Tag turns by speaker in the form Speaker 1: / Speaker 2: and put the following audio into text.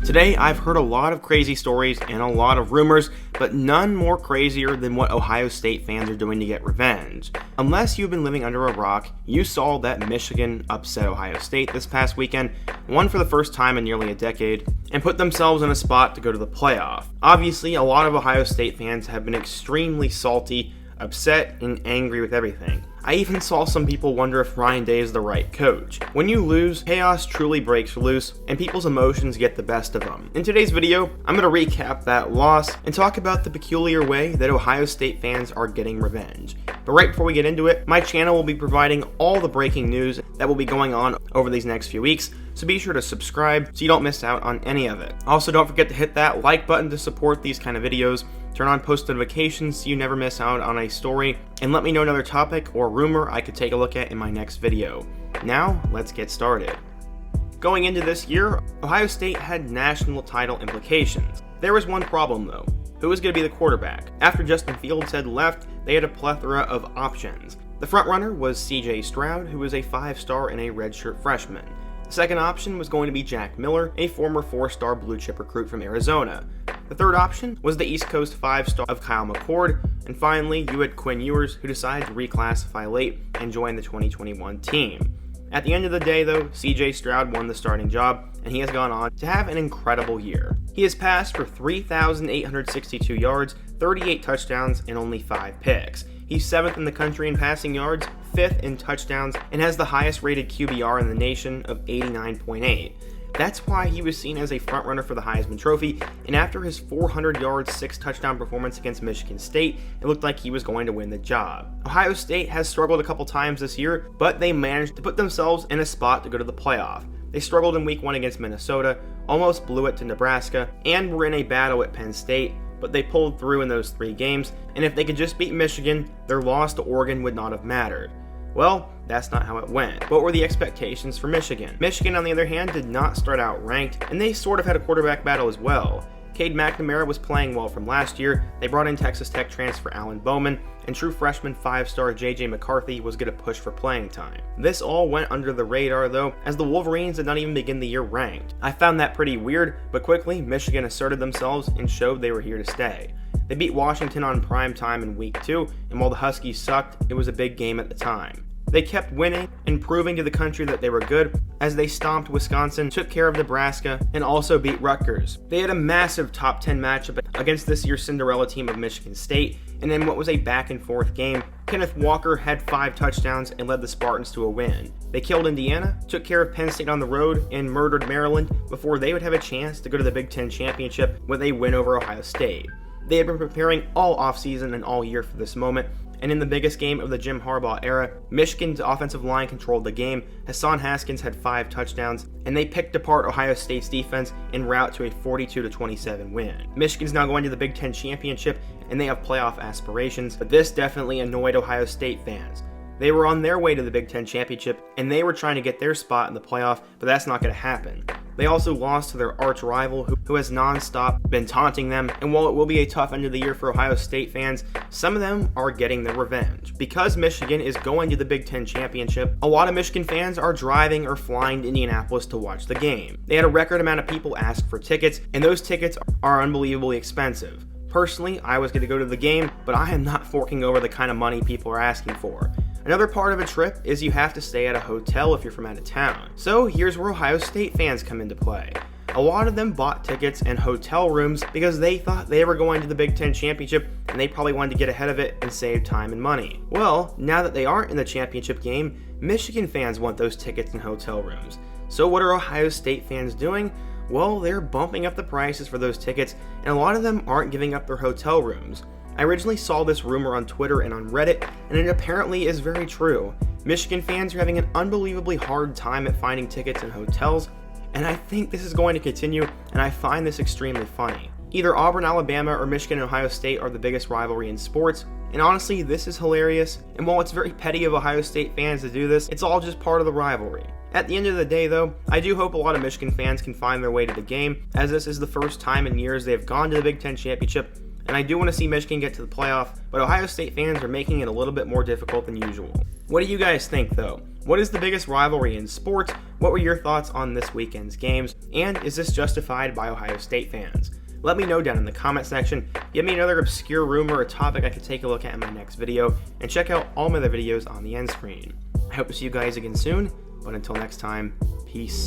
Speaker 1: Today, I've heard a lot of crazy stories and a lot of rumors, but none more crazier than what Ohio State fans are doing to get revenge. Unless you've been living under a rock, you saw that Michigan upset Ohio State this past weekend, won for the first time in nearly a decade, and put themselves in a spot to go to the playoff. Obviously, a lot of Ohio State fans have been extremely salty, upset, and angry with everything. I even saw some people wonder if Ryan Day is the right coach. When you lose, chaos truly breaks loose, and people's emotions get the best of them. In today's video, I'm going to recap that loss and talk about the peculiar way that Ohio State fans are getting revenge. But right before we get into it, my channel will be providing all the breaking news that will be going on over these next few weeks, so be sure to subscribe so you don't miss out on any of it. Also, don't forget to hit that like button to support these kind of videos, turn on post notifications so you never miss out on a story, and let me know another topic or rumor I could take a look at in my next video. Now, let's get started. Going into this year, Ohio State had national title implications. There was one problem though. Who was going to be the quarterback? After Justin Fields had left, they had a plethora of options. The frontrunner was CJ Stroud, who was a 5-star and a redshirt freshman. The second option was going to be Jack Miller, a former 4-star blue-chip recruit from Arizona. The third option was the East Coast 5-star of Kyle McCord, and finally you had Quinn Ewers, who decided to reclassify late and join the 2021 team. At the end of the day though, CJ Stroud won the starting job, and he has gone on to have an incredible year. He has passed for 3,862 yards, 38 touchdowns, and only 5 picks. He's 7th in the country in passing yards, 5th in touchdowns, and has the highest rated QBR in the nation of 89.8. That's why he was seen as a frontrunner for the Heisman Trophy, and after his 400-yard, 6-touchdown performance against Michigan State, it looked like he was going to win the job. Ohio State has struggled a couple times this year, but they managed to put themselves in a spot to go to the playoff. They struggled in Week 1 against Minnesota, almost blew it to Nebraska, and were in a battle at Penn State, but they pulled through in those 3 games, and if they could just beat Michigan, their loss to Oregon would not have mattered. Well, that's not how it went. What were the expectations for Michigan? Michigan, on the other hand, did not start out ranked, and they sort of had a quarterback battle as well. Cade McNamara was playing well from last year. They brought in Texas Tech transfer Alan Bowman, and true freshman 5-star J.J. McCarthy was going to push for playing time. This all went under the radar though, as the Wolverines did not even begin the year ranked. I found that pretty weird, but quickly Michigan asserted themselves and showed they were here to stay. They beat Washington on prime time in Week 2, and while the Huskies sucked, it was a big game at the time. They kept winning and proving to the country that they were good as they stomped Wisconsin, took care of Nebraska, and also beat Rutgers. They had a massive top 10 matchup against this year's Cinderella team of Michigan State, and in what was a back and forth game, Kenneth Walker had 5 touchdowns and led the Spartans to a win. They killed Indiana, took care of Penn State on the road, and murdered Maryland before they would have a chance to go to the Big Ten Championship with a win over Ohio State. They had been preparing all offseason and all year for this moment, and in the biggest game of the Jim Harbaugh era, Michigan's offensive line controlled the game. Hassan Haskins had 5 touchdowns, and they picked apart Ohio State's defense en route to a 42-27 win. Michigan's now going to the Big Ten Championship, and they have playoff aspirations, but this definitely annoyed Ohio State fans. They were on their way to the Big Ten Championship, and they were trying to get their spot in the playoff, but that's not going to happen. They also lost to their arch rival, who has non-stop been taunting them, and while it will be a tough end of the year for Ohio State fans, some of them are getting their revenge. Because Michigan is going to the Big Ten Championship, a lot of Michigan fans are driving or flying to Indianapolis to watch the game. They had a record amount of people ask for tickets, and those tickets are unbelievably expensive. Personally, I was going to go to the game, but I am not forking over the kind of money people are asking for. Another part of a trip is you have to stay at a hotel if you're from out of town. So here's where Ohio State fans come into play. A lot of them bought tickets and hotel rooms because they thought they were going to the Big Ten Championship and they probably wanted to get ahead of it and save time and money. Well, now that they aren't in the championship game, Michigan fans want those tickets and hotel rooms. So what are Ohio State fans doing? Well, they're bumping up the prices for those tickets, and a lot of them aren't giving up their hotel rooms. I originally saw this rumor on Twitter and on Reddit, and it apparently is very true. Michigan fans are having an unbelievably hard time at finding tickets and hotels, and I think this is going to continue, and I find this extremely funny. Either Auburn, Alabama, or Michigan and Ohio State are the biggest rivalry in sports, and honestly, this is hilarious, and while it's very petty of Ohio State fans to do this, it's all just part of the rivalry. At the end of the day though, I do hope a lot of Michigan fans can find their way to the game, as this is the first time in years they have gone to the Big Ten Championship, and I do want to see Michigan get to the playoff, but Ohio State fans are making it a little bit more difficult than usual. What do you guys think though? What is the biggest rivalry in sports? What were your thoughts on this weekend's games? And is this justified by Ohio State fans? Let me know down in the comment section. Give me another obscure rumor or topic I could take a look at in my next video, and check out all my other videos on the end screen. I hope to see you guys again soon, but until next time, peace.